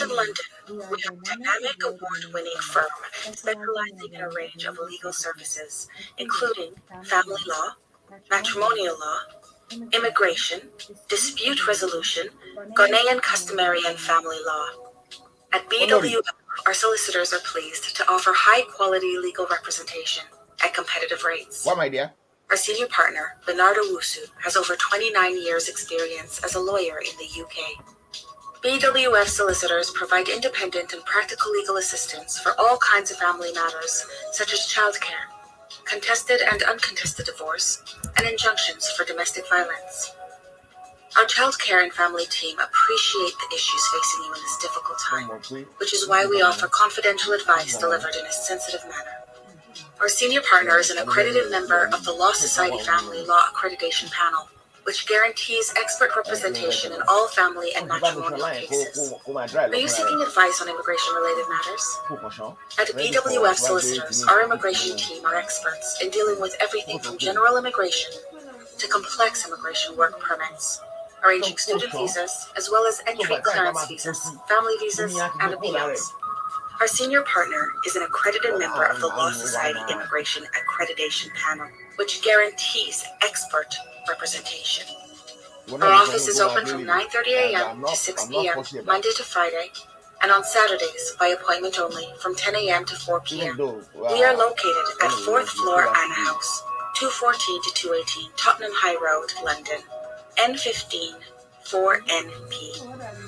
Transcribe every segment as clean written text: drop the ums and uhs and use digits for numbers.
in London, we have a dynamic award-winning firm specializing in a range of legal services, including family law, matrimonial law, immigration, dispute resolution, Ghanaian customary and family law. At BWF, our solicitors are pleased to offer high-quality legal representation at competitive rates. What, my dear? Our senior partner, Bernardo Wusu, has over 29 years' experience as a lawyer in the UK. BWF Solicitors provide independent and practical legal assistance for all kinds of family matters, such as childcare, contested and uncontested divorce, and injunctions for domestic violence. Our childcare and family team appreciate the issues facing you in this difficult time, which is why we offer confidential advice delivered in a sensitive manner. Our senior partner is an accredited member of the Law Society Family Law Accreditation Panel, which guarantees expert representation in all family and matrimonial cases. Are you seeking advice on immigration-related matters? At BWF Solicitors, our immigration team are experts in dealing with everything from general immigration to complex immigration work permits, arranging student visas, as well as entry clearance visas, family visas, and appeals. Our senior partner is an accredited member of the Law Society Immigration Accreditation Panel, which guarantees expert representation. Our office is open from 9:30 a.m. to 6 p.m., Monday to Friday, and on Saturdays by appointment only from 10 a.m. to 4 p.m. We are located at 4th floor Anna House, 214 to 218 Tottenham High Road, London, N15 4NP,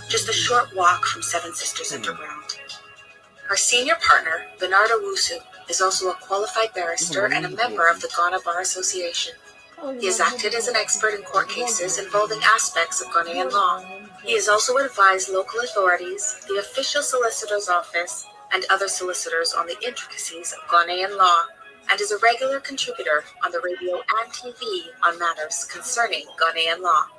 just a short walk from Seven Sisters Underground. Our senior partner, Bernardo Wusu, is also a qualified barrister and a member of the Ghana Bar Association. He has acted as an expert in court cases involving aspects of Ghanaian law. He has also advised local authorities, the official solicitor's office, and other solicitors on the intricacies of Ghanaian law, and is a regular contributor on the radio and TV on matters concerning Ghanaian law.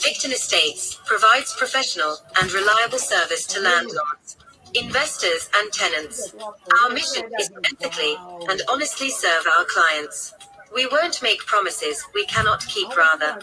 Victon Estates provides professional and reliable service to landlords, investors, and tenants. Our mission is to ethically and honestly serve our clients. We won't make promises we cannot keep, rather.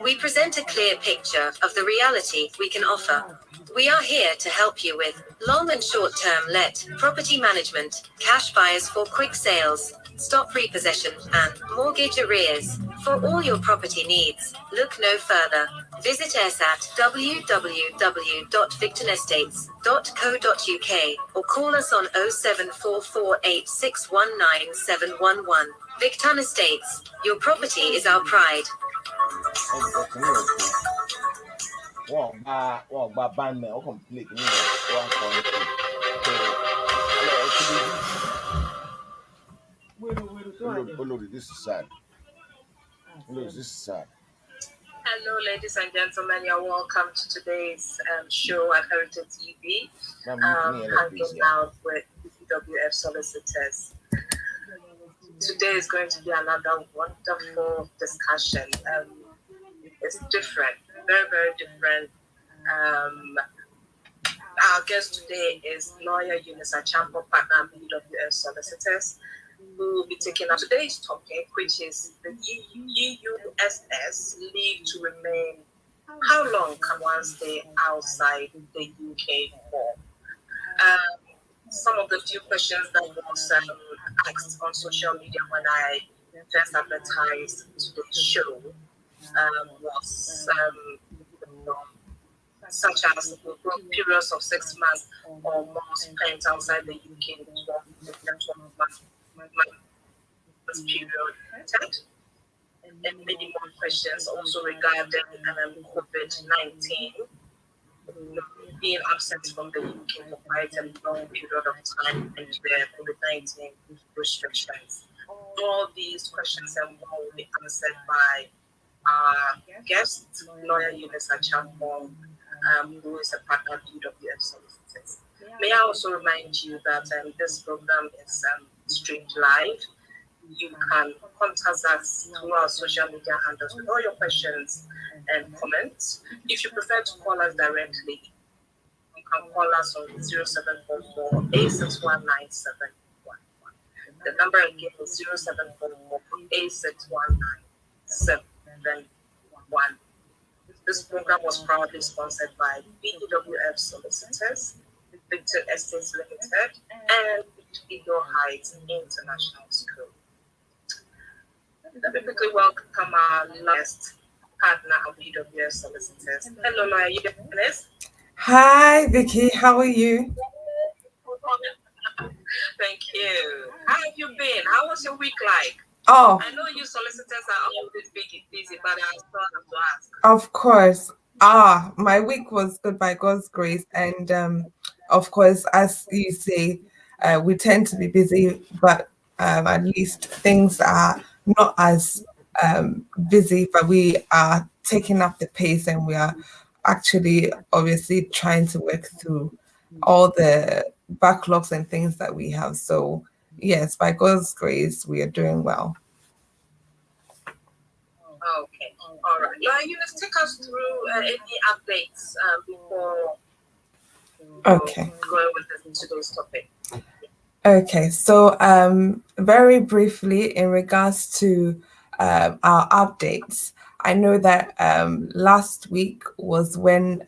We present a clear picture of the reality we can offer. We are here to help you with long and short-term let, property management, cash buyers for quick sales, stop repossession, and mortgage arrears. For all your property needs, look no further. Visit us at www.victonestates.co.uk or call us on 07448619711. Victon Estates, your property is our pride. This is sad. This is sad. Hello, ladies and gentlemen. You're welcome to today's show at Heritage TV. Hanging out with BWF Solicitors. Today is going to be another wonderful discussion. It's different, very, very different. Our guest today is lawyer Eunice Achampo, partner at BWF Solicitors, who will be taking up today's topic, which is the EUSS Leave to Remain. How long can one stay outside the UK for? Some of the few questions that was asked on social media when I first advertised today's show was such as periods of 6 months or more spent outside the UK, 12 months period, and many more questions also regarding COVID-19, being absent from the UK for quite a long period of time and the COVID-19 restrictions. All these questions and more will be answered by our guest, lawyer Eunice Achampo, who is a partner at BWF Solicitors. May I also remind you that this program is streamed live. You can contact us through our social media handles with all your questions and comments. If you prefer to call us directly, we can call us on 0744 861971. The number again is 0744 861971. This program was proudly sponsored by BWF Solicitors, Victor Estates Limited, and Eagle Heights International School. Let me quickly welcome our last partner of BWF Solicitors. Hello, Lawyer Eunice. Hi, Vicky. How are you? Thank you. How have you been? How was your week like? Oh, I know you solicitors are always busy, but I still have to ask. of course. My week was good by God's grace, and of course, as you say, we tend to be busy, but at least things are not as busy. But we are taking up the pace, and we are actually obviously trying to work through all the backlogs and things that we have. So yes, by God's grace, we are doing well. Okay, all right. You just take us through any updates before Okay. going with today's topic. Okay, so very briefly in regards to our updates, I know that last week was when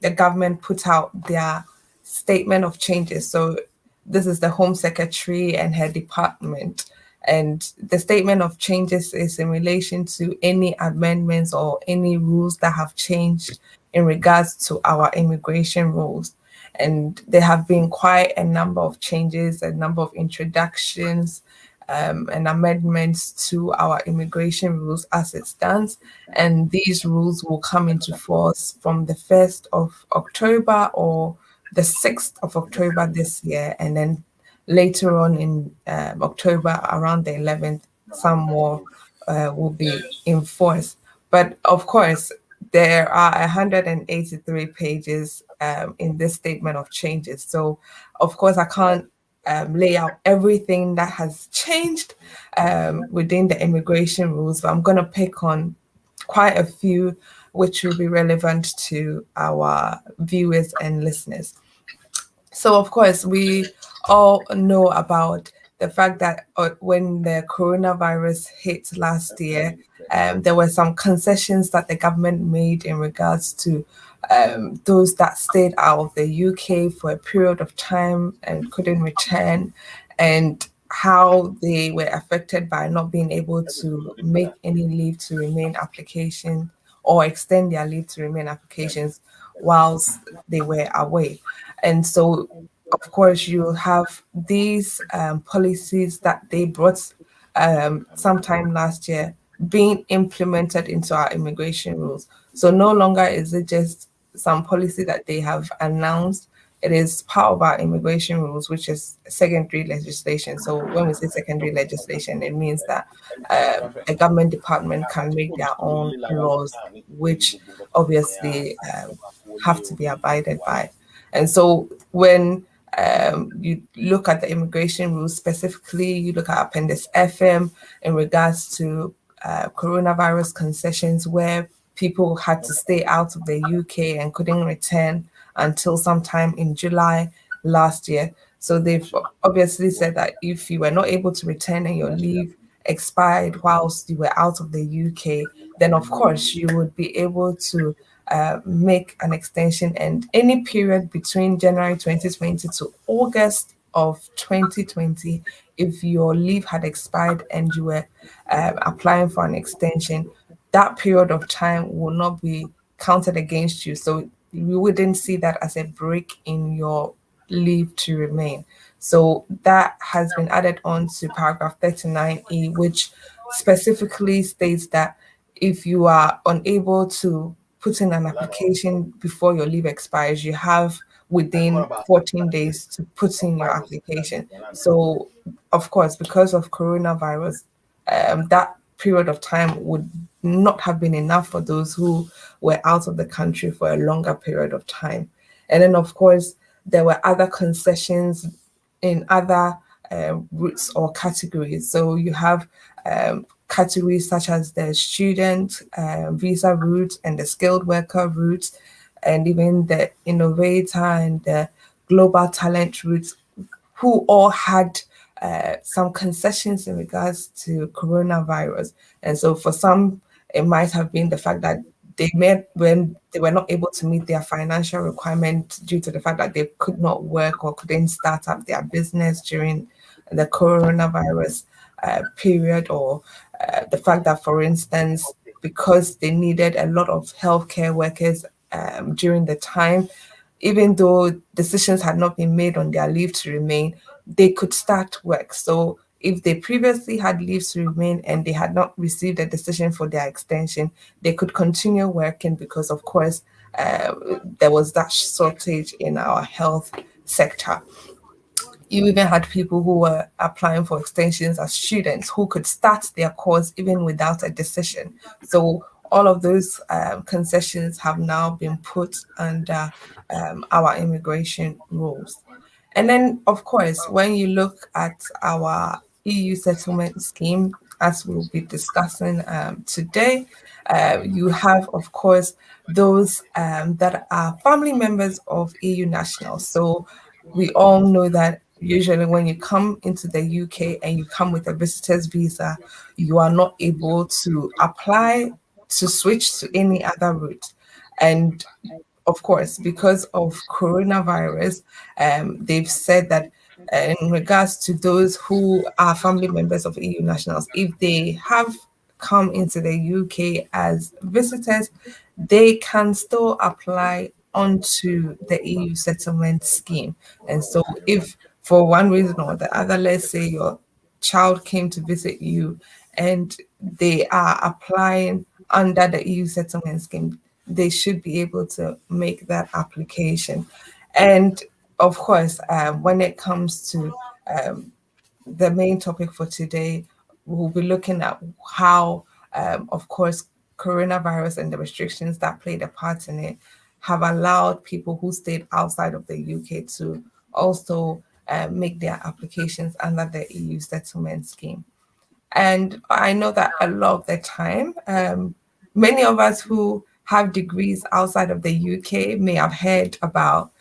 the government put out their statement of changes. So this is the Home Secretary and her department. And the statement of changes is in relation to any amendments or any rules that have changed in regards to our immigration rules. And there have been quite a number of changes, a number of introductions, and amendments to our immigration rules as it stands. And these rules will come into force from the 1st of October or the 6th of October this year. And then later on in October, around the 11th, some more will be enforced. But of course, there are 183 pages in this statement of changes. So, of course, I can't lay out everything that has changed within the immigration rules, but I'm going to pick on quite a few which will be relevant to our viewers and listeners. So, of course, we all know about the fact that when the coronavirus hit last year, there were some concessions that the government made in regards to those that stayed out of the UK for a period of time and couldn't return, and how they were affected by not being able to make any leave to remain application or extend their leave to remain applications whilst they were away. And so, of course, you have these policies that they brought sometime last year being implemented into our immigration rules. So no longer is it just some policy that they have announced. It is part of our immigration rules, which is secondary legislation. So when we say secondary legislation, it means that a government department can make their own laws, which obviously have to be abided by. And so when you look at the immigration rules specifically, you look at Appendix FM in regards to coronavirus concessions where people had to stay out of the UK and couldn't return until sometime in July last year. So they've obviously said that if you were not able to return and your leave expired whilst you were out of the UK, then of course you would be able to make an extension, and any period between January 2020 to August of 2020, if your leave had expired and you were applying for an extension, that period of time will not be counted against you. So you wouldn't see that as a break in your leave to remain. So that has been added on to paragraph 39E, which specifically states that if you are unable to put in an application before your leave expires, you have within 14 days to put in your application. So, of course, because of coronavirus, that period of time would not have been enough for those who were out of the country for a longer period of time. And then, of course, there were other concessions in other routes or categories. So you have categories such as the student visa route and the skilled worker route. and even the innovator and the global talent route, who all had some concessions in regards to coronavirus. And so for some, it might have been the fact that they made when they were not able to meet their financial requirement due to the fact that they could not work or couldn't start up their business during the coronavirus period, or the fact that, for instance, because they needed a lot of healthcare workers during the time, even though decisions had not been made on their leave to remain, they could start work. So if they previously had leave to remain and they had not received a decision for their extension, they could continue working because, of course, there was that shortage in our health sector. You even had people who were applying for extensions as students who could start their course even without a decision. So all of those concessions have now been put under our immigration rules. And then, of course, when you look at our EU settlement scheme, as we'll be discussing today, you have, of course, those that are family members of EU nationals. So we all know that usually when you come into the UK and you come with a visitor's visa, you are not able to apply to switch to any other route. And of course, because of coronavirus, they've said that in regards to those who are family members of EU nationals, if they have come into the UK as visitors, they can still apply onto the EU settlement scheme. And so, if for one reason or the other, let's say your child came to visit you and they are applying under the EU settlement scheme, they should be able to make that application. And of course, when it comes to the main topic for today, we'll be looking at how, of course, coronavirus and the restrictions that played a part in it have allowed people who stayed outside of the UK to also make their applications under the EU settlement scheme. And I know that a lot of the time, many of us who have degrees outside of the UK may have heard about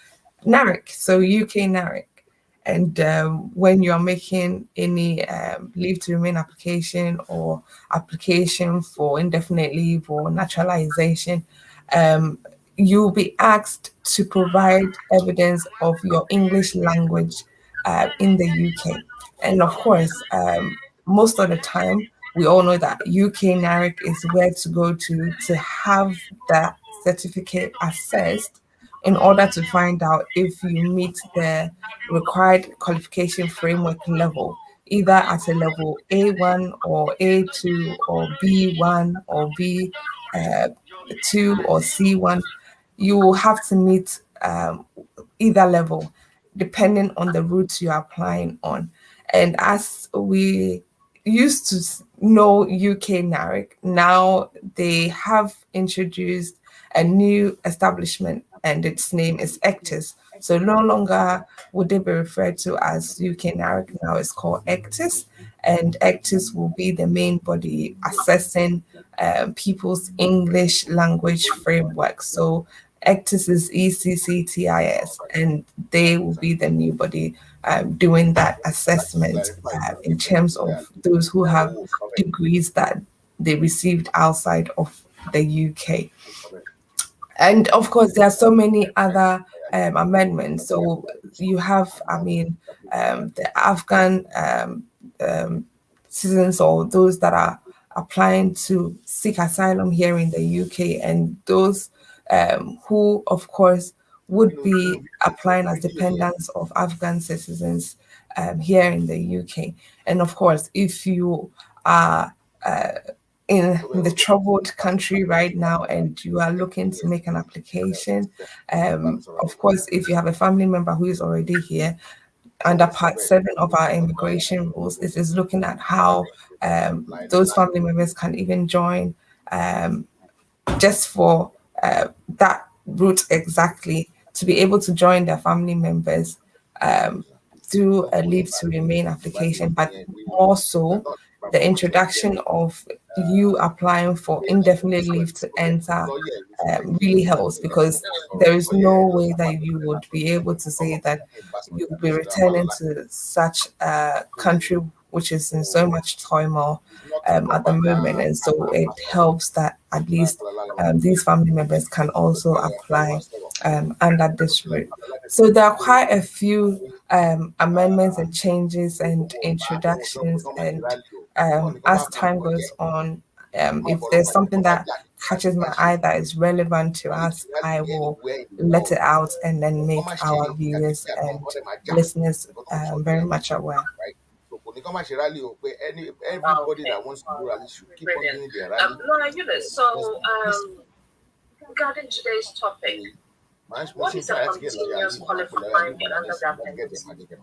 NARIC, so UK NARIC. And when you're making any leave to remain application or application for indefinite leave or naturalization, um, you'll be asked to provide evidence of your English language in the UK. And of course, most of the time, we all know that UK NARIC is where to go to have that certificate assessed in order to find out if you meet the required qualification framework level, either at a level A1 or A2 or B1 or B2 or C1. You will have to meet either level depending on the route you're applying on. And as we used to know UK NARIC, now they have introduced a new establishment and its name is ECTIS. So no longer would they be referred to as UK NARIC, now it's called ECTIS. And ECTIS will be the main body assessing people's English language framework. So ECTIS is ECCTIS, and they will be the new body doing that assessment in terms of those who have degrees that they received outside of the UK. And of course, there are so many other amendments. So you have, the Afghan citizens or those that are applying to seek asylum here in the UK, and those who, of course, would be applying as dependents of Afghan citizens here in the UK. And of course, if you are in the troubled country right now and you are looking to make an application, of course, if you have a family member who is already here, under Part 7 of our immigration rules, it is looking at how those family members can even join just for that route exactly, to be able to join their family members through a leave to remain application, but also the introduction of you applying for indefinite leave to enter really helps, because there is no way that you would be able to say that you'll be returning to such a country which is in so much turmoil at the moment. And so it helps that at least these family members can also apply under this route. So there are quite a few amendments and changes and introductions, and as time goes on, if there's something that catches my eye that is relevant to us, I will let it out and then make our viewers and listeners very much aware. Everybody that wants to do rally should keep on doing their rally. So regarding today's topic, what is a continuous qualifying and undergraduate?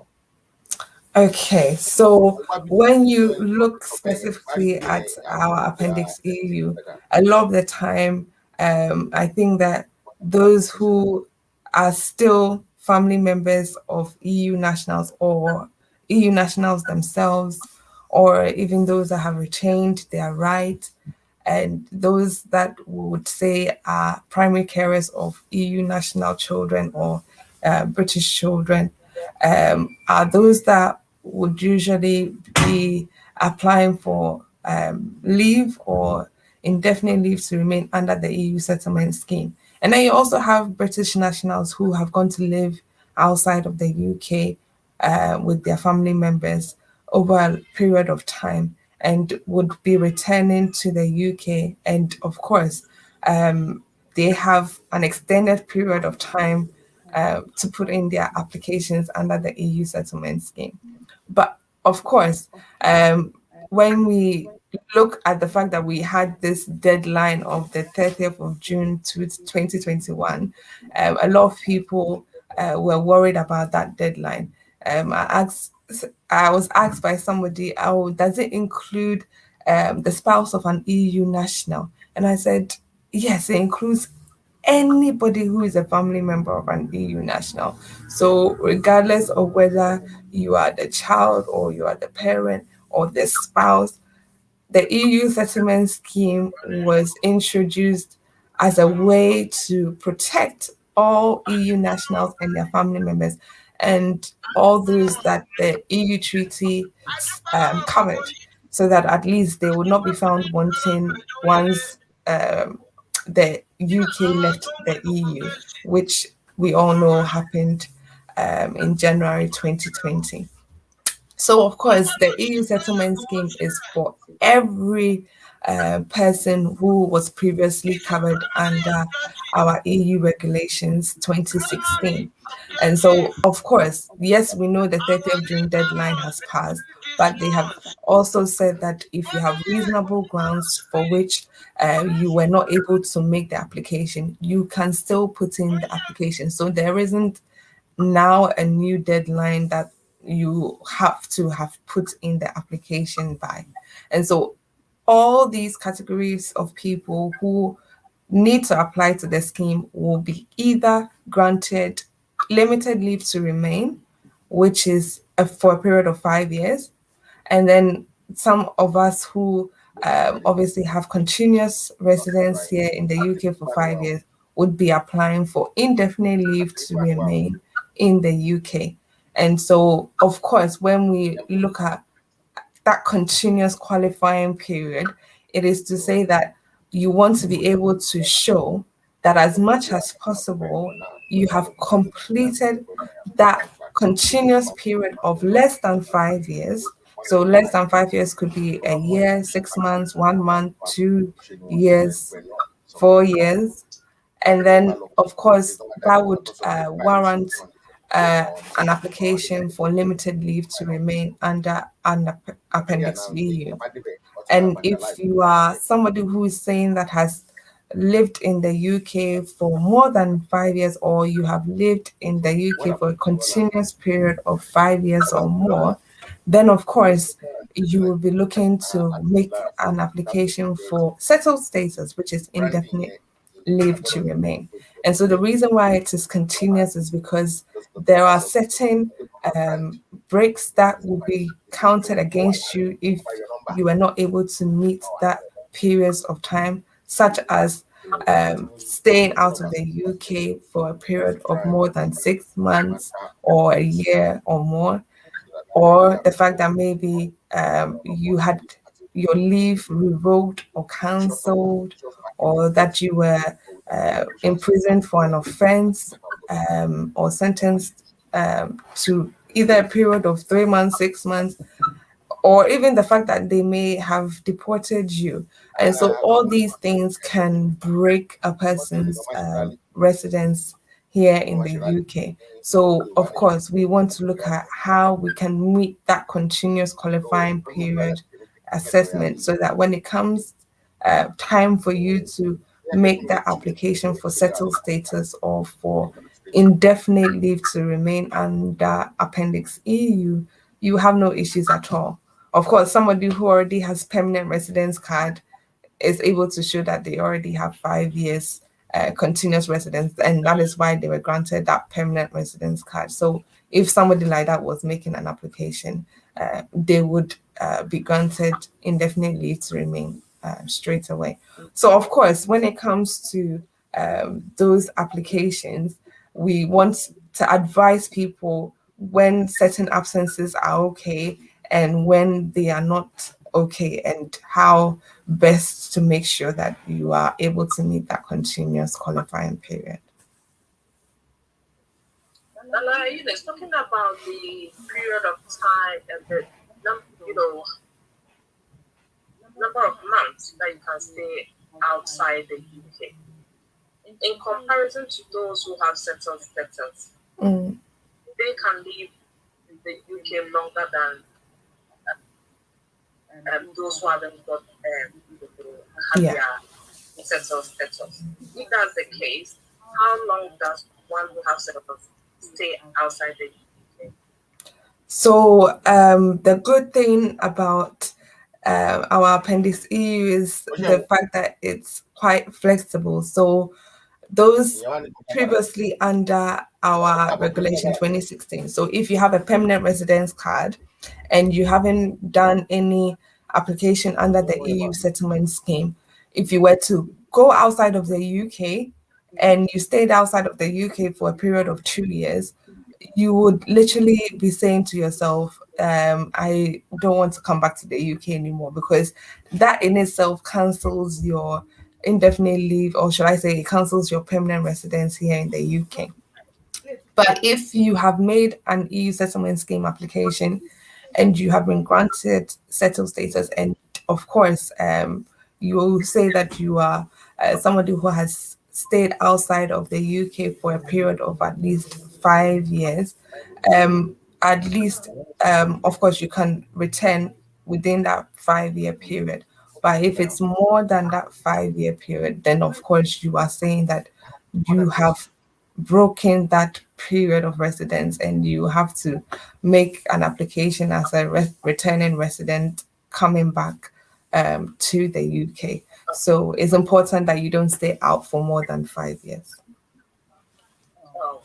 Okay, so when you look specifically at our Appendix EU, a lot of the time, I think that those who are still family members of EU nationals, or EU nationals themselves, or even those that have retained their right, and those that would say are primary carers of EU national children or British children, are those that would usually be applying for leave or indefinite leave to remain under the EU settlement scheme. And then you also have British nationals who have gone to live outside of the UK with their family members over a period of time and would be returning to the UK. And of course, they have an extended period of time to put in their applications under the EU settlement scheme. But of course, when we look at the fact that we had this deadline of the 30th of June 2021, a lot of people were worried about that deadline. I was asked by somebody, oh, does it include the spouse of an EU national? And I said, yes, it includes anybody who is a family member of an EU national. So regardless of whether you are the child or you are the parent or the spouse, the EU settlement scheme was introduced as a way to protect all EU nationals and their family members, and all those that the EU treaty covered, so that at least they would not be found wanting once the UK left the EU, which we all know happened in January 2020. So, of course, the EU settlement scheme is for every person who was previously covered under our EU regulations 2016. And so, of course, yes, we know the 30th June deadline has passed, but they have also said that if you have reasonable grounds for which you were not able to make the application, you can still put in the application. So there isn't now a new deadline that you have to have put in the application by. And so all these categories of people who need to apply to the scheme will be either granted limited leave to remain, which is for a period of 5 years. And then some of us who obviously have continuous residence here in the UK for 5 years would be applying for indefinite leave to remain in the UK. And so, of course, when we look at that continuous qualifying period, it is to say that you want to be able to show that as much as possible, you have completed that continuous period of less than 5 years. So less than 5 years could be a year, 6 months, 1 month, 2 years, 4 years. And then, of course, that would warrant an application for limited leave to remain under Appendix EU. And if you are somebody who is saying that has lived in the UK for more than 5 years, or you have lived in the UK for a continuous period of 5 years or more, then of course you will be looking to make an application for settled status, which is indefinite leave to remain. And so the reason why it is continuous is because there are certain breaks that will be counted against you if you are not able to meet that periods of time, such as staying out of the UK for a period of more than 6 months or a year or more, or the fact that maybe you had your leave revoked or cancelled, or that you were imprisoned for an offense or sentenced to either a period of 3 months, 6 months, or even the fact that they may have deported you. And so all these things can break a person's residence here in the UK. So, of course, we want to look at how we can meet that continuous qualifying period assessment so that when it comes time for you to make that application for settled status or for indefinite leave to remain under Appendix EU, you have no issues at all. Of course, somebody who already has permanent residence card is able to show that they already have 5 years continuous residence, and that is why they were granted that permanent residence card. So if somebody like that was making an application, they would be granted indefinite leave to remain straight away. So of course, when it comes to those applications, we want to advise people when certain absences are okay and when they are not okay, and how best to make sure that you are able to meet that continuous qualifying period. Talking about the period of time and the number of months that you can stay outside the UK, in comparison to those who have settled status, they can leave the UK longer than those who haven't got Yeah. their settled status. If that's the case, how long does one who has settled stay outside the UK? So the good thing about our Appendix EU is the fact that it's quite flexible. So those previously under our regulation 2016. So if you have a permanent residence card and you haven't done any application under the EU settlement scheme, if you were to go outside of the UK and you stayed outside of the UK for a period of 2 years, you would literally be saying to yourself, I don't want to come back to the UK anymore, because that in itself cancels your indefinite leave, or should I say, it cancels your permanent residence here in the UK. But if you have made an EU settlement scheme application and you have been granted settled status, and of course, you will say that you are somebody who has stayed outside of the UK for a period of at least 5 years, at least, of course, you can return within that 5 year period. But if it's more than that 5 year period, then of course you are saying that you have broken that period of residence and you have to make an application as a returning resident coming back to the UK. So it's important that you don't stay out for more than 5 years. Oh,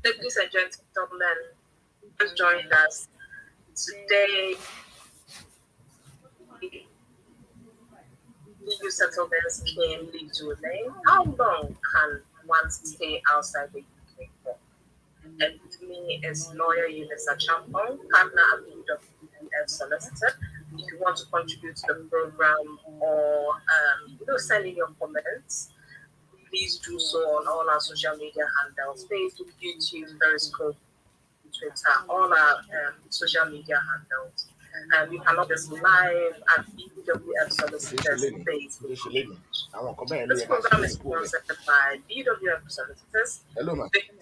ladies and gentlemen, just joined us today. EU settlement scheme leave to remain. How long can one stay outside the UK for? And with me is lawyer EUSS Leave, partner at BWF Solicitors. If you want to contribute to the program or send in your comments, please do so on all our social media handles: Facebook, YouTube, Periscope, Twitter, all our social media handles. You can log us live at BWF Solicitors Facebook. This program is sponsored by BWF Solicitors, Vicky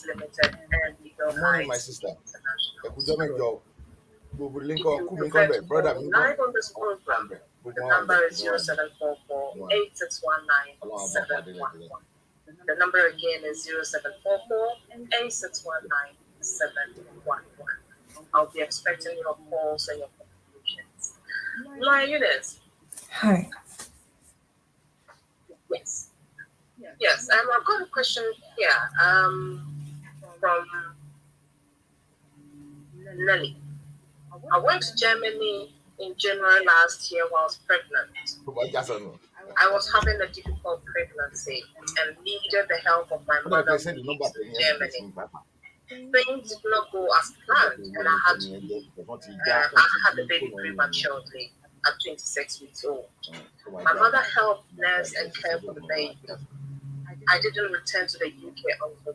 Limited, and Legal Morning, my Heights sister. International. If you prefer to call live on this program, the number is 0744 8619 711. The number again is 0744 8619 711. I'll be expecting your calls and your contributions. Lawyer EUSS. Hi. Yes. Yes. I've got a question here from Nelly. I went to Germany in January last year while I was pregnant. I was having a difficult pregnancy and needed the help of my mother who lives in Germany. Things did not go as planned, and I had the baby prematurely at 26 weeks old. My mother helped nurse and care for the baby. I didn't return to the UK until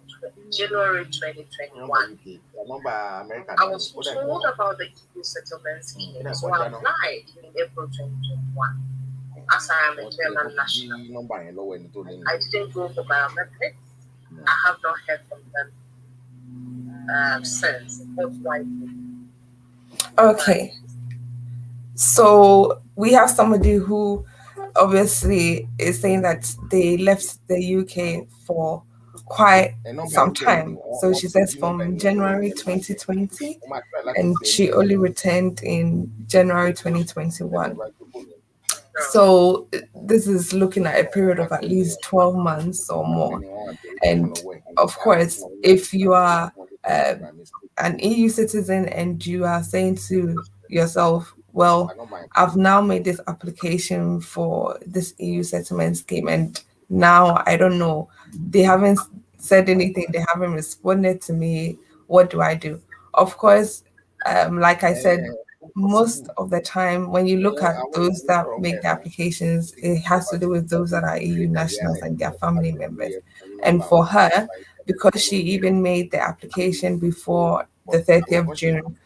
January 2021. I was told about the EU settlement scheme, so I applied in April 2021. As I am a German national, I didn't go for biometrics. I have not heard from them since. What do I do? Okay. So we have somebody who obviously is saying that they left the UK for quite some time. So she says from January 2020, and she only returned in January 2021. So this is looking at a period of at least 12 months or more. And of course, if you are an EU citizen and you are saying to yourself, well, I've now made this application for this EU settlement scheme, and now I don't know, they haven't said anything, they haven't responded to me, what do I do? Of course, like I said, most of the time when you look at those that make the applications, it has to do with those that are EU nationals and their family members. And for her, because she even made the application before the 30th of June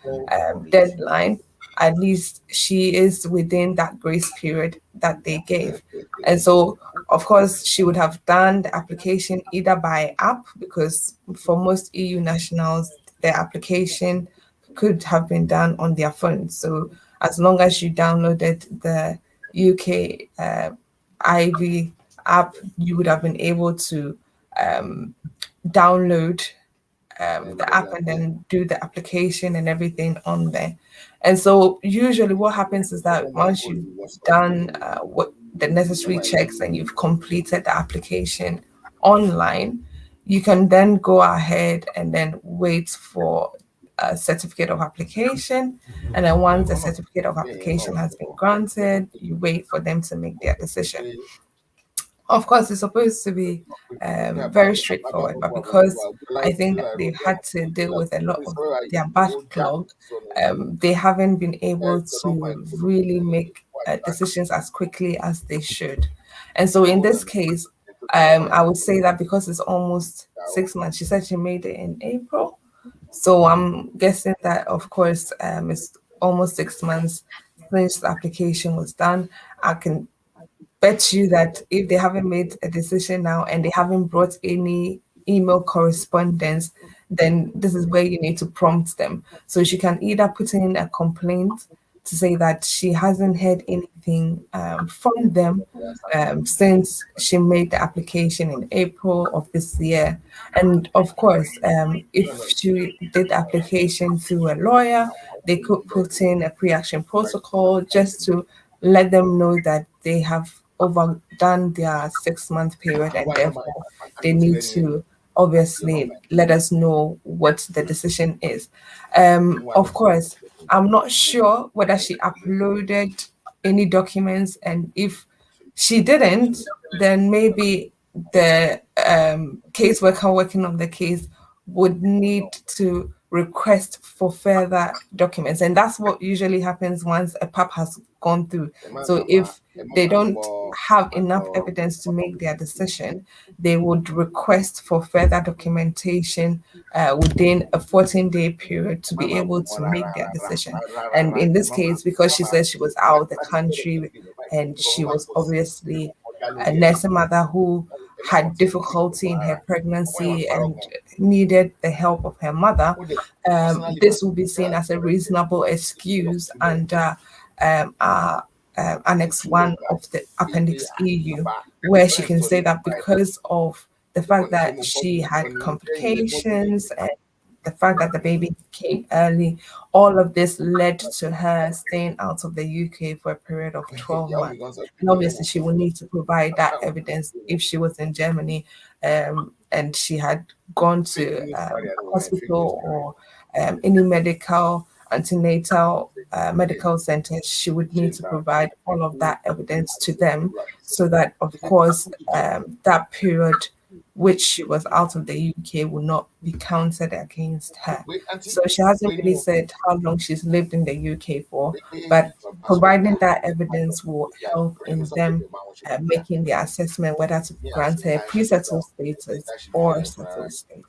deadline, at least she is within that grace period that they gave. And so, of course, she would have done the application either by app, because for most EU nationals, their application could have been done on their phone. So as long as you downloaded the UK IV app, you would have been able to download the app and then do the application and everything on there. And so usually what happens is that once you've done what the necessary checks and you've completed the application online, you can then go ahead and then wait for a certificate of application. And then once the certificate of application has been granted, you wait for them to make their decision. Of course, it's supposed to be very straightforward, but because I think that they've had to deal with a lot of their backlog, they haven't been able to really make decisions as quickly as they should. And so in this case, I would say that because it's almost 6 months, she said she made it in April. So I'm guessing that, of course, it's almost 6 months since the application was done. I can bet you that if they haven't made a decision now and they haven't brought any email correspondence, then this is where you need to prompt them. So she can either put in a complaint to say that she hasn't heard anything from them since she made the application in April of this year. And of course, if she did the application through a lawyer, they could put in a pre-action protocol just to let them know that they have overdone their 6-month period and therefore they need to obviously let us know what the decision is. Of course, I'm not sure whether she uploaded any documents, and if she didn't, then maybe the caseworker working on the case would need to request for further documents. And that's what usually happens once a PAP has gone through. So if they don't have enough evidence to make their decision, they would request for further documentation within a 14-day period to be able to make their decision. And in this case, because she said she was out of the country and she was obviously a nursing mother who had difficulty in her pregnancy and needed the help of her mother, this will be seen as a reasonable excuse under Annex 1 of the Appendix EU, where she can say that because of the fact that she had complications and the fact that the baby came early, all of this led to her staying out of the UK for a period of 12 months. And obviously, she will need to provide that evidence if she was in Germany and she had gone to a hospital or any medical antenatal medical centers, she would need to provide all of that evidence to them, so that, of course, that period which she was out of the UK will not be counted against her. So she hasn't really said how long she's lived in the UK for, but providing that evidence will help in them making the assessment whether to grant her pre-settled status or settled status.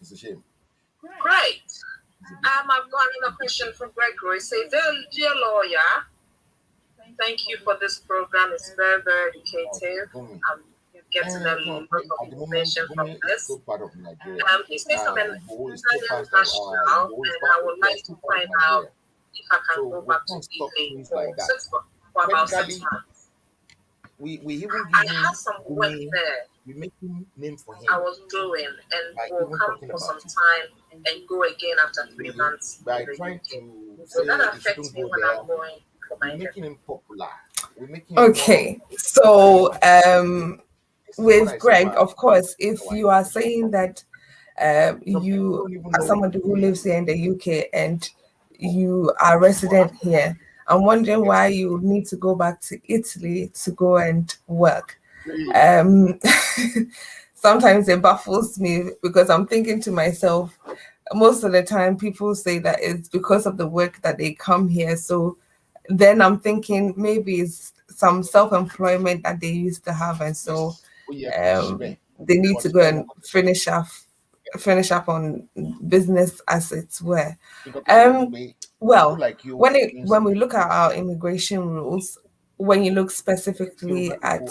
It's a shame. Great. I've got another question from Gregory. Say, dear lawyer, thank you for this program. It's very, very educative. You get to learn a lot of information from this. He says I'm an Italian national, and I would like to find out if I can go back to Italy for about 6 months. We even I have some work there. we making name for him. I was doing, and will come for some time and go again after 3 months. By trying to So say that you affects shouldn't me go when there, I'm going for my we're making him popular. We're making Okay, so with Greg, of course, if you are saying that you are somebody who lives here in the UK and you are resident here, I'm wondering why you need to go back to Italy to go and work. Sometimes it baffles me because I'm thinking to myself, most of the time people say that it's because of the work that they come here. So then I'm thinking maybe it's some self-employment that they used to have, and so they need to go and finish up on business, as it were. Well, when we look at our immigration rules, when you look specifically at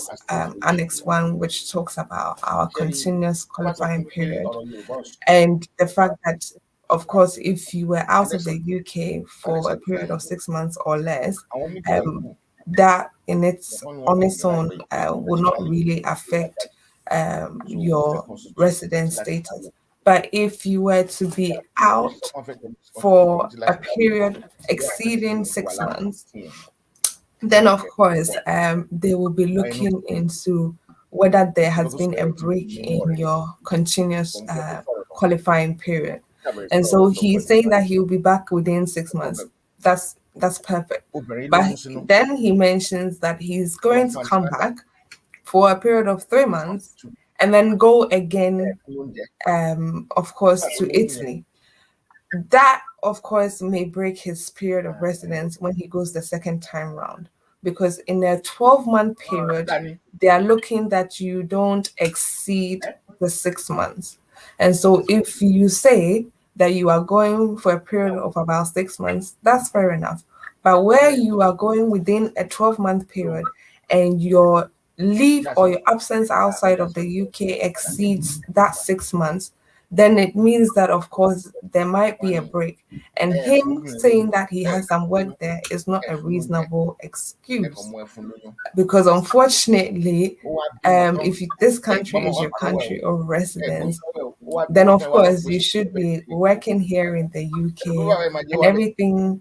Annex 1, which talks about our continuous qualifying period, and the fact that, of course, if you were out of the UK for a period of 6 months or less, that on its own will not really affect your resident status. But if you were to be out for a period exceeding 6 months, then of course they will be looking into whether there has been a break in your continuous qualifying period. And so he's saying that he'll be back within 6 months. That's perfect. But then he mentions that he's going to come back for a period of 3 months and then go again, of course, to Italy. That, of course, may break his period of residence when he goes the second time round, because in a 12-month period, they are looking that you don't exceed the 6 months. And so if you say that you are going for a period of about 6 months, that's fair enough. But where you are going within a 12-month period and your leave or your absence outside of the UK exceeds that 6 months, then it means that, of course, there might be a break. And him saying that he has some work there is not a reasonable excuse. Because unfortunately, if this country is your country of residence, then of course you should be working here in the UK, and everything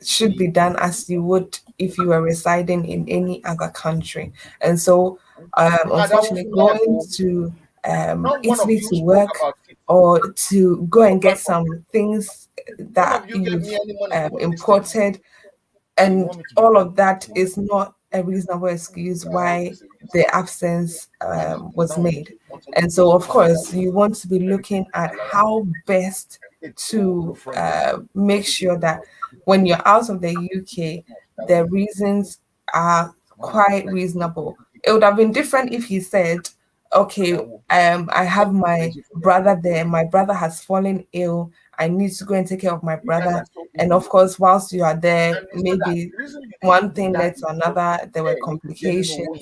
should be done as you would if you were residing in any other country. And so, unfortunately, going to Italy to work or to go and get some things that you've imported, and all of that is not a reasonable excuse why the absence was made. And so, of course, you want to be looking at how best to make sure that when you're out of the UK, the reasons are quite reasonable. It would have been different if he said, okay, I have my brother there. My brother has fallen ill. I need to go and take care of my brother. And of course, whilst you are there, maybe one thing led to another. There were complications.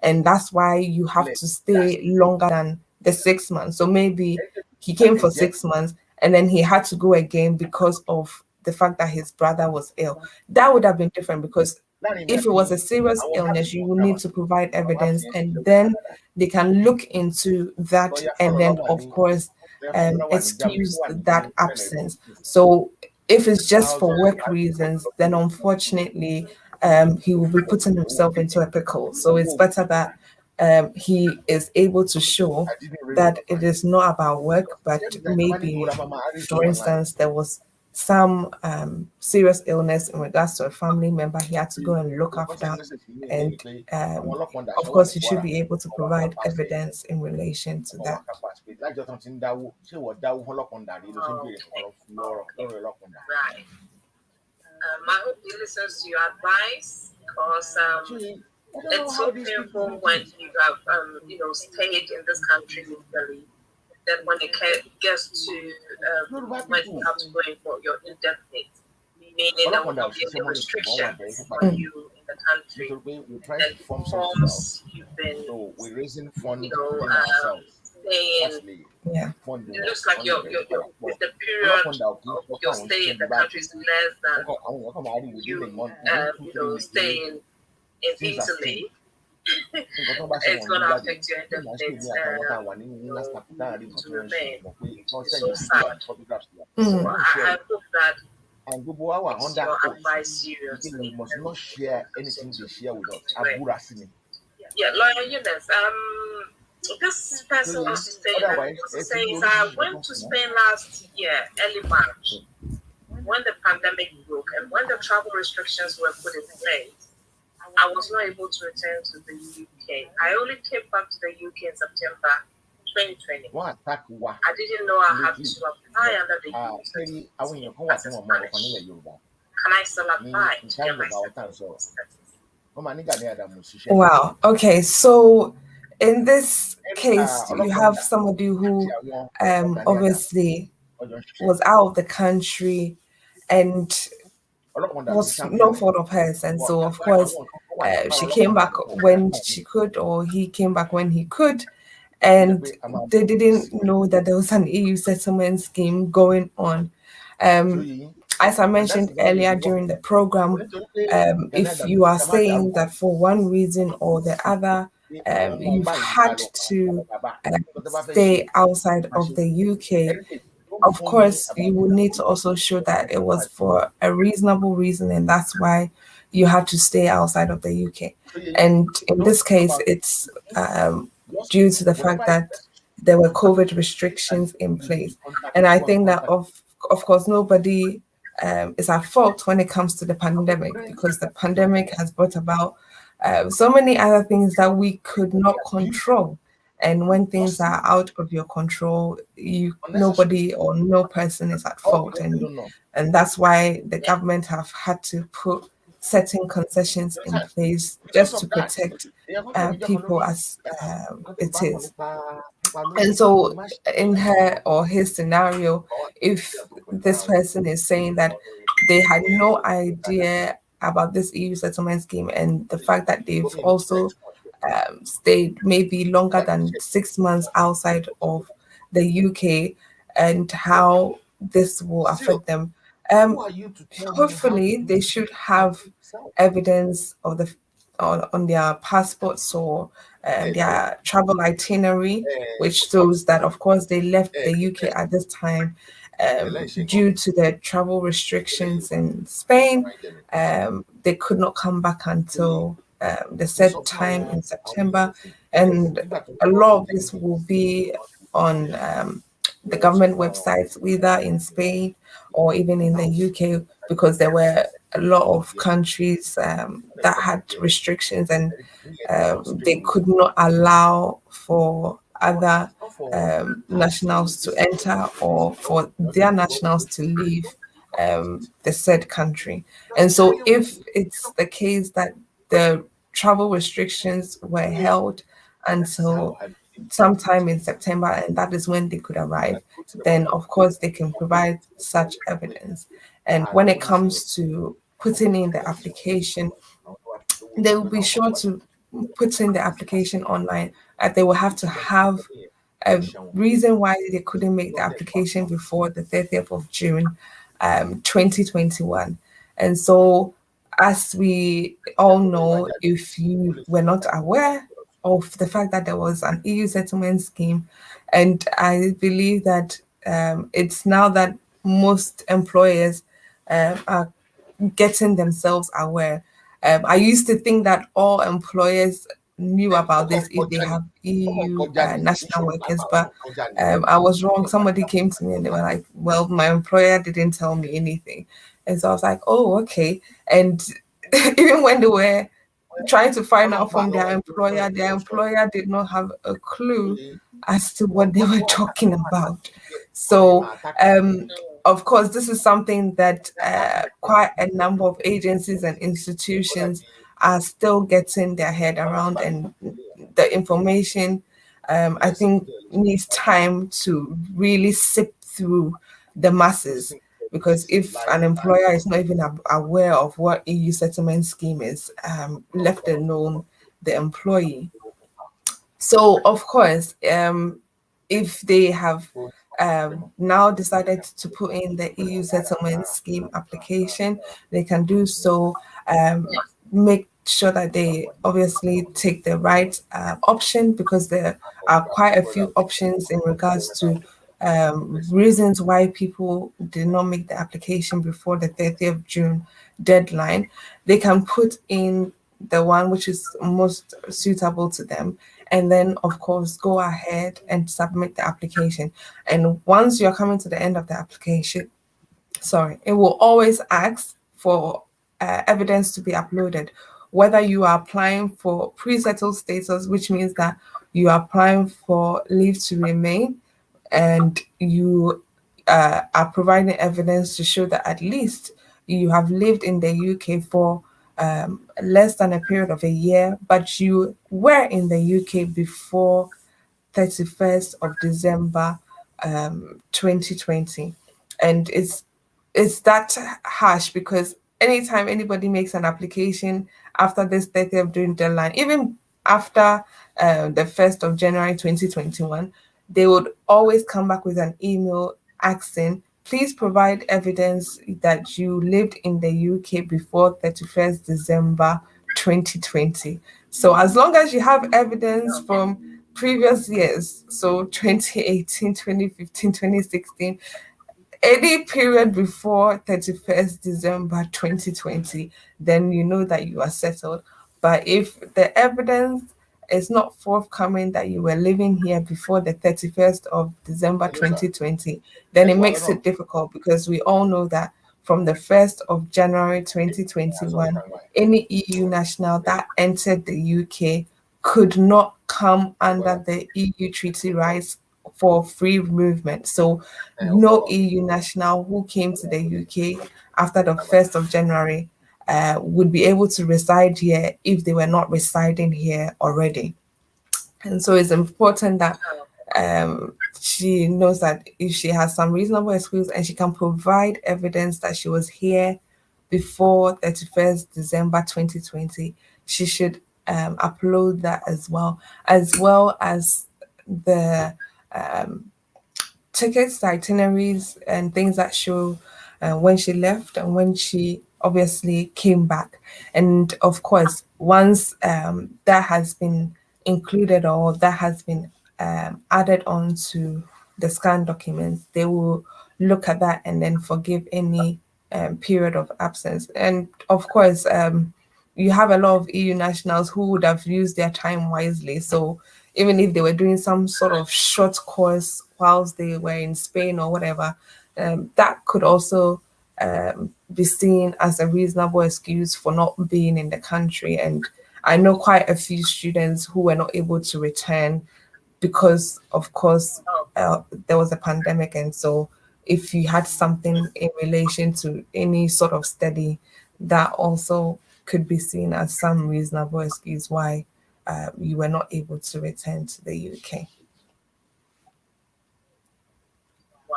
And that's why you have to stay longer than the 6 months. So maybe he came for 6 months and then he had to go again because of the fact that his brother was ill. That would have been different, because if it was a serious illness, you will need to provide evidence, and then they can look into that and then, of course, excuse that absence. So if it's just for work reasons, then unfortunately, he will be putting himself into a pickle. So it's better that he is able to show I didn't read that it. it is not about work, but maybe, for instance, there was some serious illness in regards to a family member he had to go and look after. And of course, you should be able to provide evidence in relation to that. Right. I hope he listens to your advice because it's so painful when you have stayed in this country legally. Then when it gets to when you have to go in for your indefinite, meaning there will not be any restrictions on you in the country, and because you've been we're raising funds staying. Yeah. It looks like if the period of your stay in the country is less than you staying in Italy, it's going to affect your indefinite to remain. It's so sad. So I hope that takes your advice seriously. must not share anything they share with us. Yeah, Lawyer Eunice, this person was saying I went to Spain last year, early March, when the pandemic broke and when the travel restrictions were put in place. I was not able to return to the UK. I only came back to the UK in September 2020. I didn't know I had to apply under the EUSS. Can I still apply to get my certificate? Wow. Okay. So in this case, you have somebody who obviously was out of the country and was no fault of hers. And so, of course, she came back when she could, or he came back when he could. And they didn't know that there was an EU settlement scheme going on. As I mentioned earlier during the program, if you are saying that for one reason or the other, you've had to stay outside of the UK, of course, you will need to also show that it was for a reasonable reason, and that's why you had to stay outside of the UK. And in this case, it's due to the fact that there were COVID restrictions in place. And I think that, of course, nobody is at fault when it comes to the pandemic, because the pandemic has brought about so many other things that we could not control. And when things are out of your control, nobody or no person is at fault, and that's why the government have had to put certain concessions in place just to protect people as it is. And so, in her or his scenario, if this person is saying that they had no idea about this EU settlement scheme and the fact that they've also stayed maybe longer than 6 months outside of the UK, and how this will affect them. Hopefully, they should have evidence of on their passports or their travel itinerary, which shows that, of course, they left the UK at this time due to the travel restrictions in Spain. They could not come back until the set time in September, and a lot of this will be on the government websites, either in Spain or even in the UK, because there were a lot of countries that had restrictions, and they could not allow for other nationals to enter or for their nationals to leave the said country. And so if it's the case that the travel restrictions were held until sometime in September, and that is when they could arrive, then of course they can provide such evidence. And when it comes to putting in the application, they will be sure to put in the application online. They will have to have a reason why they couldn't make the application before the 30th of June, 2021. And so, as we all know, if you were not aware of the fact that there was an EU settlement scheme, and I believe that it's now that most employers are getting themselves aware. I used to think that all employers knew about this if they have EU national workers, but I was wrong. Somebody came to me and they were like, well, my employer didn't tell me anything. And so I was like, oh, okay. And even when they were trying to find out from their employer did not have a clue as to what they were talking about. So, of course, this is something that quite a number of agencies and institutions are still getting their head around, and the information, I think, needs time to really sift through the masses. Because if an employer is not even aware of what EU settlement scheme is, left alone the employee. So, of course, if they have now decided to put in the EU settlement scheme application, they can do so. Make sure that they obviously take the right option, because there are quite a few options in regards to reasons why people did not make the application before the 30th of June deadline. They can put in the one which is most suitable to them, and then of course go ahead and submit the application. And once you're coming to the end of the application, it will always ask for evidence to be uploaded, whether you are applying for pre-settled status, which means that you are applying for leave to remain, and you are providing evidence to show that at least you have lived in the UK for less than a period of a year, but you were in the UK before 31st of December 2020. And it's that harsh, because anytime anybody makes an application after this 30th of June deadline, even after the 1st of January 2021, they would always come back with an email asking, please provide evidence that you lived in the UK before 31st December 2020. So as long as you have evidence from previous years, so 2018, 2015, 2016, any period before 31st December 2020, then you know that you are settled. But if the evidence is not forthcoming that you were living here before the 31st of December 2020, then it makes it difficult, because we all know that from the 1st of January 2021, any EU national that entered the UK could not come under the EU treaty rights for free movement. So no EU national who came to the UK after the 1st of January would be able to reside here if they were not residing here already. And so it's important that she knows that if she has some reasonable excuse and she can provide evidence that she was here before 31st December 2020, she should upload that as well as the tickets, itineraries, and things that show when she left and when she obviously came back. And of course, once that has been included or that has been added on to the scanned documents, they will look at that and then forgive any period of absence. And of course, you have a lot of EU nationals who would have used their time wisely. So even if they were doing some sort of short course whilst they were in Spain or whatever, that could also be seen as a reasonable excuse for not being in the country. And I know quite a few students who were not able to return because, of course, there was a pandemic. And so if you had something in relation to any sort of study, that also could be seen as some reasonable excuse why you were not able to return to the UK. Wow.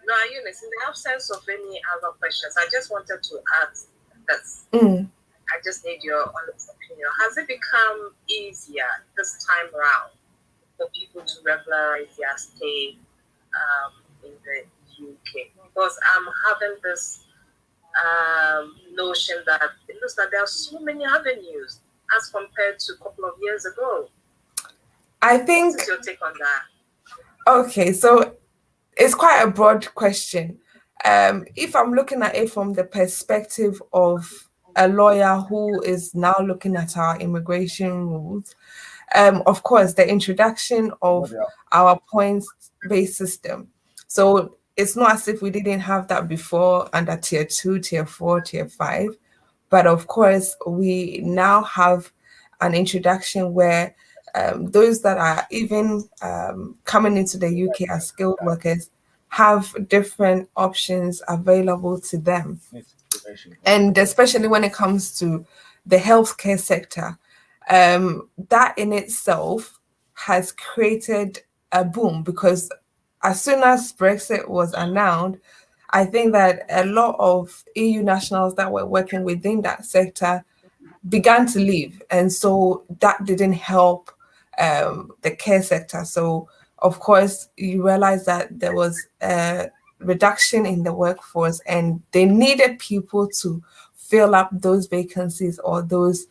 No, Eunice, in the absence of any other questions, I just wanted to ask this. I just need your honest opinion. Has it become easier this time around for people to regularize their stay in the UK? Because I'm having this notion that it looks like there are so many avenues as compared to a couple of years ago. I think. What's your take on that? Okay, so it's quite a broad question. If I'm looking at it from the perspective of a lawyer who is now looking at our immigration rules, of course, the introduction of our points-based system. So it's not as if we didn't have that before under tier 2, tier 4, tier 5. But of course, we now have an introduction where those that are even coming into the UK as skilled workers have different options available to them. And especially when it comes to the healthcare sector, that in itself has created a boom, because as soon as Brexit was announced, I think that a lot of EU nationals that were working within that sector began to leave. And so that didn't help the care sector. So, of course, you realize that there was a reduction in the workforce and they needed people to fill up those vacancies or those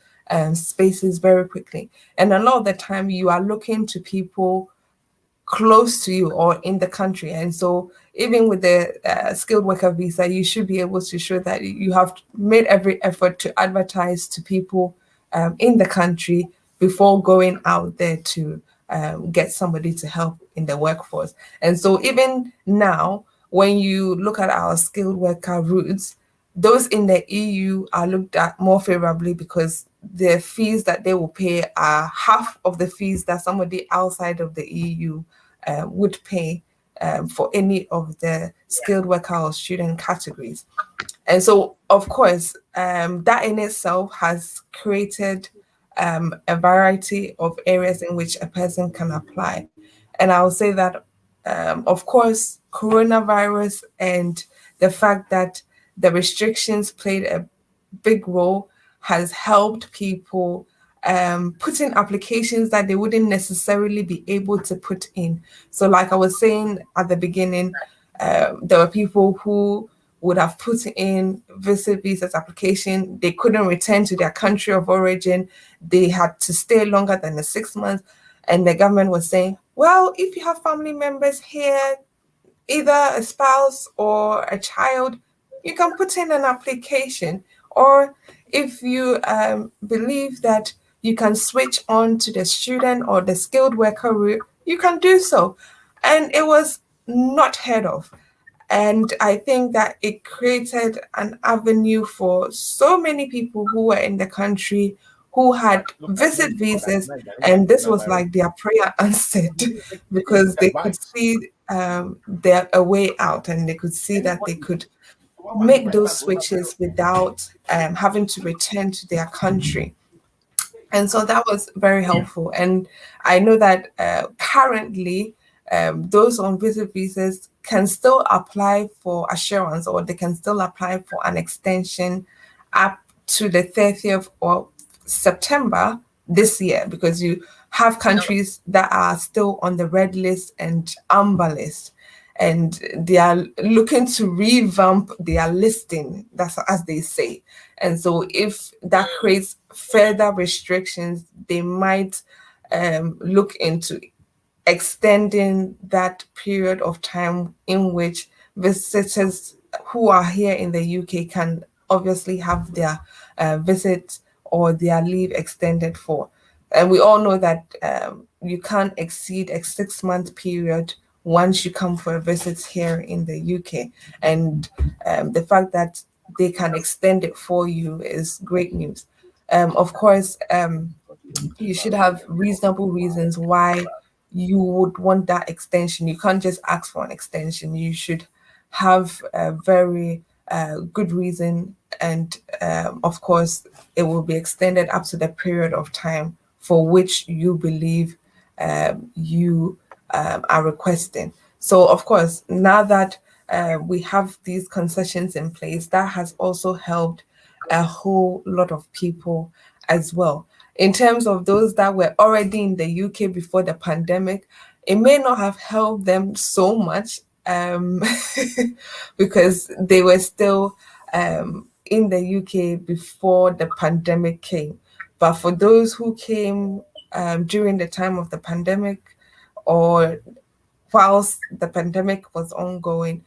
spaces very quickly. And a lot of the time, you are looking to people close to you or in the country. And so even with the skilled worker visa, you should be able to show that you have made every effort to advertise to people in the country before going out there to get somebody to help in the workforce. And so even now, when you look at our skilled worker routes, those in the EU are looked at more favorably because the fees that they will pay are half of the fees that somebody outside of the EU would pay for any of the skilled worker or student categories. And so, of course, that in itself has created a variety of areas in which a person can apply. And I'll say that, of course, coronavirus and the fact that the restrictions played a big role has helped people put in applications that they wouldn't necessarily be able to put in. So like I was saying at the beginning, there were people who would have put in visit visas application. They couldn't return to their country of origin. They had to stay longer than the 6 months. And the government was saying, well, if you have family members here, either a spouse or a child, you can put in an application. Or if you believe that you can switch on to the student or the skilled worker route, you can do so. And it was not heard of. And I think that it created an avenue for so many people who were in the country who had visit visas, and this was like their prayer answered because they could see their a way out, and they could see that they could make those switches without having to return to their country. And so that was very helpful. And I know that currently those on visit visas can still apply for assurance, or they can still apply for an extension up to the 30th of September this year, because you have countries that are still on the red list and amber list, and they are looking to revamp their listing, that's as they say. And so if that creates further restrictions, they might look into extending that period of time in which visitors who are here in the UK can obviously have their visit or their leave extended for. And we all know that you can't exceed a 6-month period once you come for a visit here in the UK. And the fact that they can extend it for you is great news. Of course, you should have reasonable reasons why you would want that extension. You can't just ask for an extension. You should have a very good reason, and of course, it will be extended up to the period of time for which you believe you are requesting. So, of course, now that we have these concessions in place, that has also helped a whole lot of people as well. In terms of those that were already in the UK before the pandemic, it may not have helped them so much because they were still in the UK before the pandemic came. But for those who came during the time of the pandemic or whilst the pandemic was ongoing,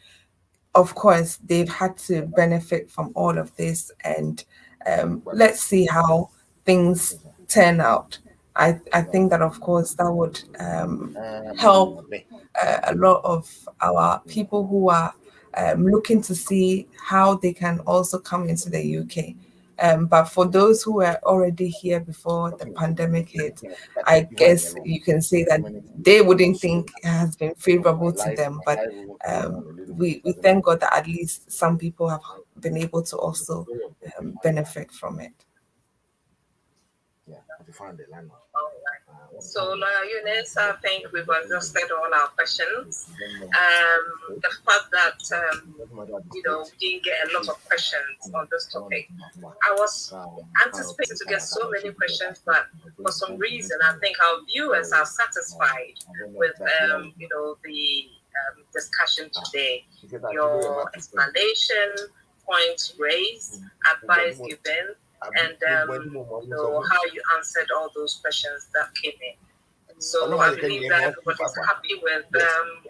of course, they've had to benefit from all of this, and let's see how things turn out. I think that, of course, that would help a lot of our people who are looking to see how they can also come into the UK. But for those who were already here before the pandemic hit, I guess you can say that they wouldn't think it has been favorable to them. But we thank God that at least some people have been able to also benefit from it. Yeah, to find the landmark. All right. So, Lawyer Eunice, I think we've exhausted all our questions. The fact that we didn't get a lot of questions on this topic, I was anticipating to get so many questions, but for some reason, I think our viewers are satisfied with the discussion today. Your explanation, points raised, advice given, and how you answered all those questions that came in. So I believe that everybody's happy with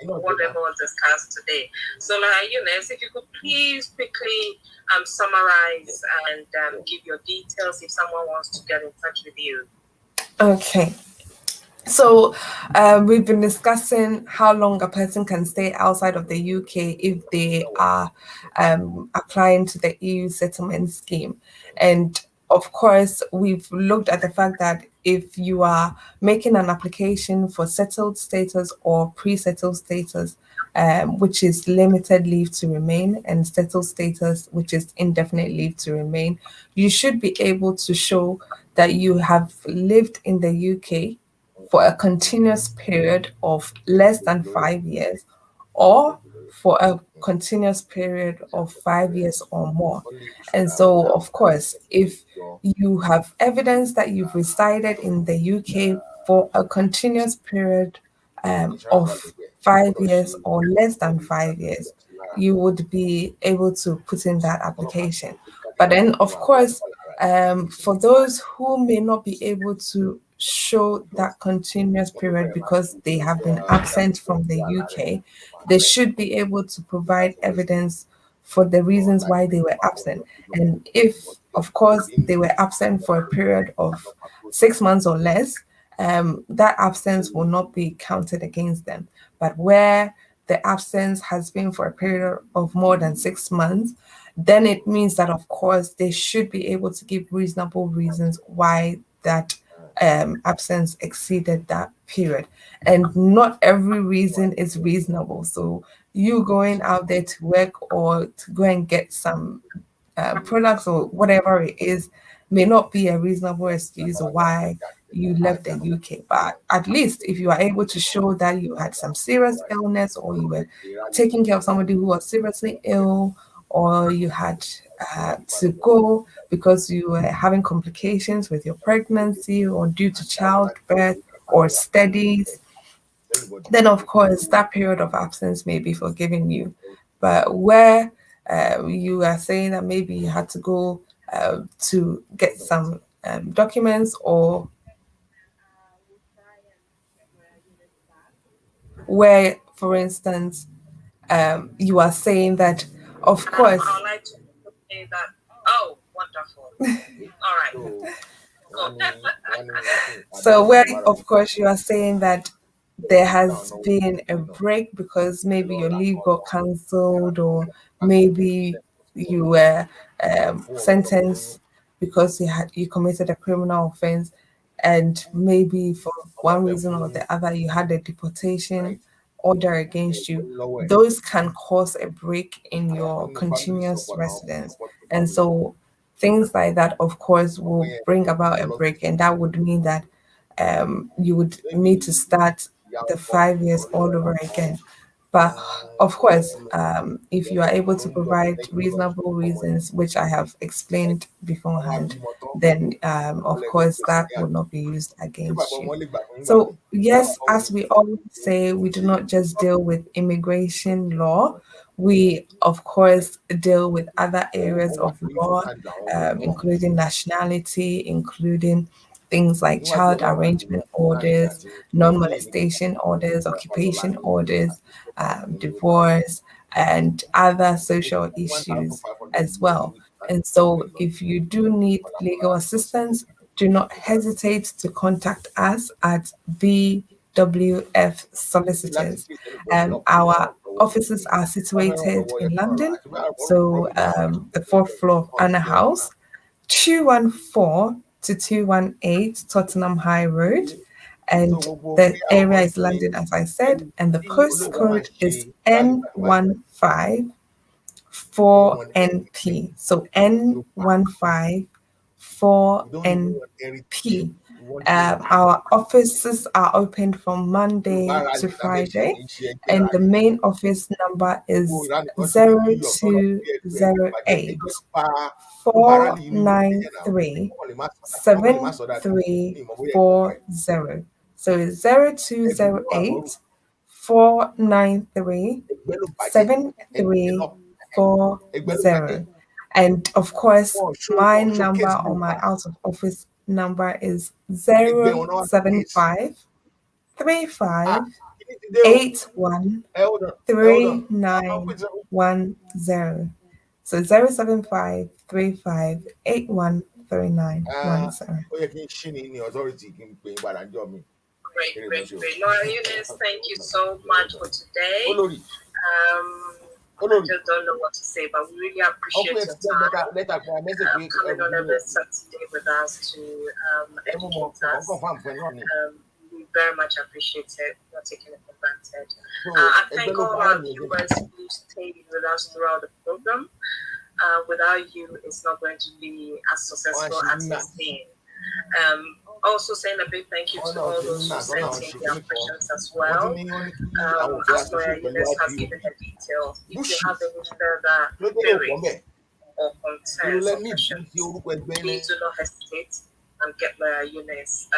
whatever was discussed today. So Eunice, if you could please quickly summarize and give your details if someone wants to get in touch with you. Okay. So we've been discussing how long a person can stay outside of the UK if they are applying to the EU settlement scheme. And of course, we've looked at the fact that if you are making an application for settled status or pre-settled status, which is limited leave to remain, and settled status, which is indefinite leave to remain, you should be able to show that you have lived in the UK for a continuous period of less than 5 years, or for a continuous period of 5 years or more. And so, of course, if you have evidence that you've resided in the UK for a continuous period of 5 years or less than 5 years, you would be able to put in that application. But then, of course, for those who may not be able to show that continuous period because they have been absent from the UK, they should be able to provide evidence for the reasons why they were absent. And if, of course, they were absent for a period of 6 months or less, that absence will not be counted against them. But where the absence has been for a period of more than 6 months, then it means that, of course, they should be able to give reasonable reasons why that absence exceeded that period. And not every reason is reasonable. So you going out there to work or to go and get some products or whatever it is may not be a reasonable excuse why you left the UK. But at least if you are able to show that you had some serious illness, or you were taking care of somebody who was seriously ill, or you had to go because you were having complications with your pregnancy or due to childbirth or studies, then of course that period of absence may be forgiven you. But where you are saying that maybe you had to go to get some documents, or where, for instance, you are saying that, of course. I'd like to say that. Oh, wonderful. All right. So where, of course, you are saying that there has been a break because maybe your leave got cancelled, or maybe you were sentenced because you committed a criminal offense, and maybe for one reason or the other you had a deportation order against you. Those can cause a break in your continuous residence. And so things like that, of course, will bring about a break, and that would mean that you would need to start the 5 years all over again. But of course, if you are able to provide reasonable reasons, which I have explained beforehand, then of course that will not be used against you. So yes, as we always say, we do not just deal with immigration law. We, of course, deal with other areas of law, including nationality, including things like child arrangement orders, non-molestation orders, occupation orders, divorce, and other social issues as well. And so if you do need legal assistance, do not hesitate to contact us at BWF Solicitors. Our offices are situated in London, so the fourth floor of Anna House, 214 to 218 Tottenham High Road. And the area is London, as I said, and the postcode is N15 4NP. So N15 4NP. Our offices are open from Monday to Friday, and the main office number is 0208 493 7340. So it's 0208 493 7340. And of course, my number or my out of office number is 075 35 81 3910. So 075 35 81 3910. Great. Laura Eunice, thank you so much for today. I just don't know what to say, but we really appreciate your time coming on every Saturday with us to educate us. We very much appreciate it. Not taking it for granted. I thank all our viewers who stayed with us throughout the program. Without you, it's not going to be as successful as it's been. Also saying a big thank you to all those who sent in their questions as well. As Lawyer Eunice has given her details. If you have any further queries or concerns or questions, please do not hesitate and get Lawyer Eunice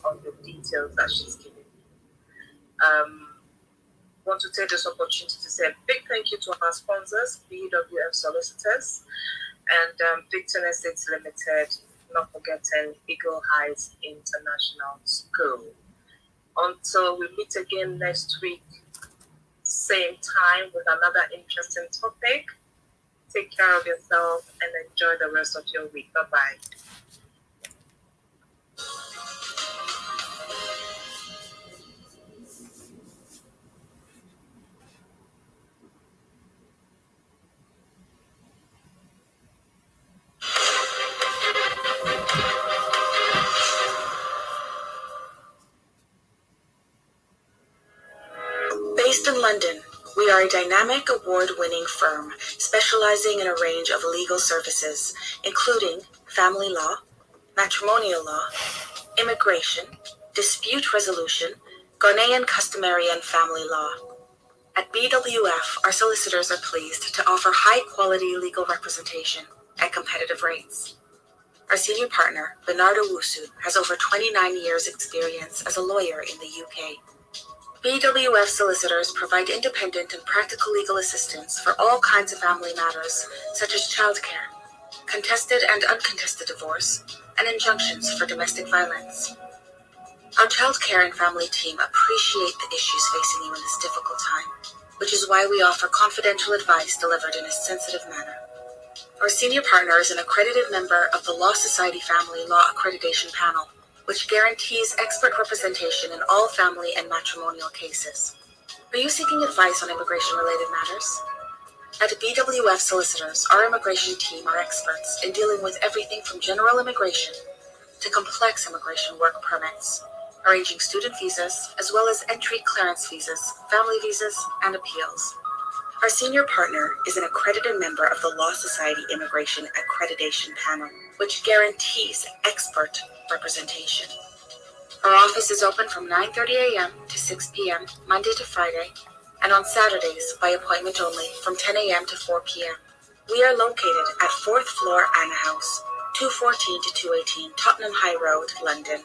on the details that she's given you. Want to take this opportunity to say a big thank you to our sponsors, BWF Solicitors and Victor Estates Limited, not forgetting Eagle Heights International School. Until we meet again next week, same time with another interesting topic, take care of yourself and enjoy the rest of your week. Bye-bye. Based in London, we are a dynamic award-winning firm specializing in a range of legal services, including family law, matrimonial law, immigration, dispute resolution, Ghanaian customary and family law. At BWF, our solicitors are pleased to offer high-quality legal representation at competitive rates. Our senior partner, Bernardo Wusu, has over 29 years' experience as a lawyer in the UK. BWF Solicitors provide independent and practical legal assistance for all kinds of family matters, such as childcare, contested and uncontested divorce, and injunctions for domestic violence. Our childcare and family team appreciate the issues facing you in this difficult time, which is why we offer confidential advice delivered in a sensitive manner. Our senior partner is an accredited member of the Law Society Family Law Accreditation Panel, which guarantees expert representation in all family and matrimonial cases. Are you seeking advice on immigration-related matters? At BWF Solicitors, our immigration team are experts in dealing with everything from general immigration to complex immigration work permits, arranging student visas, as well as entry clearance visas, family visas, and appeals. Our senior partner is an accredited member of the Law Society Immigration Accreditation Panel, which guarantees expert representation. Our office is open from 9:30 a.m. to 6 p.m. Monday to Friday, and on Saturdays by appointment only from 10 a.m. to 4 p.m. We are located at 4th floor Anna House, 214 to 218 Tottenham High Road, London,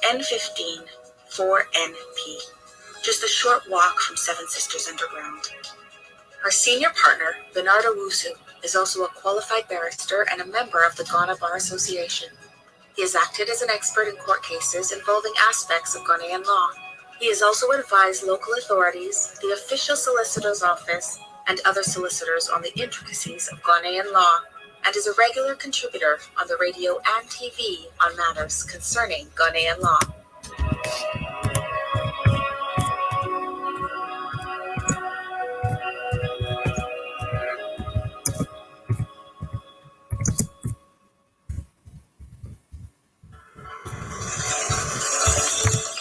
N15 4NP, just a short walk from Seven Sisters Underground. Our senior partner, Bernardo Wusu, is also a qualified barrister and a member of the Ghana Bar Association. He has acted as an expert in court cases involving aspects of Ghanaian law. He has also advised local authorities, the official solicitor's office, and other solicitors on the intricacies of Ghanaian law and is a regular contributor on the radio and TV on matters concerning Ghanaian law.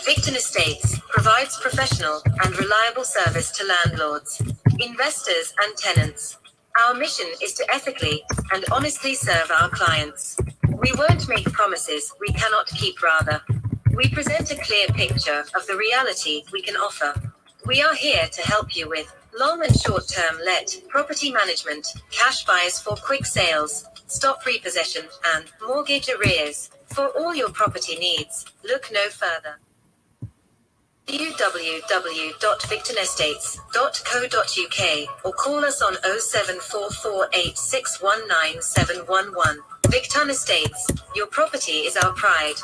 Victon Estates provides professional and reliable service to landlords, investors, and tenants. Our mission is to ethically and honestly serve our clients. We won't make promises we cannot keep, rather. We present a clear picture of the reality we can offer. We are here to help you with long and short-term let, property management, cash buys for quick sales, stop repossession, and mortgage arrears. For all your property needs, look no further. www.victonestates.co.uk or call us on 07448619711. Victon Estates, your property is our pride.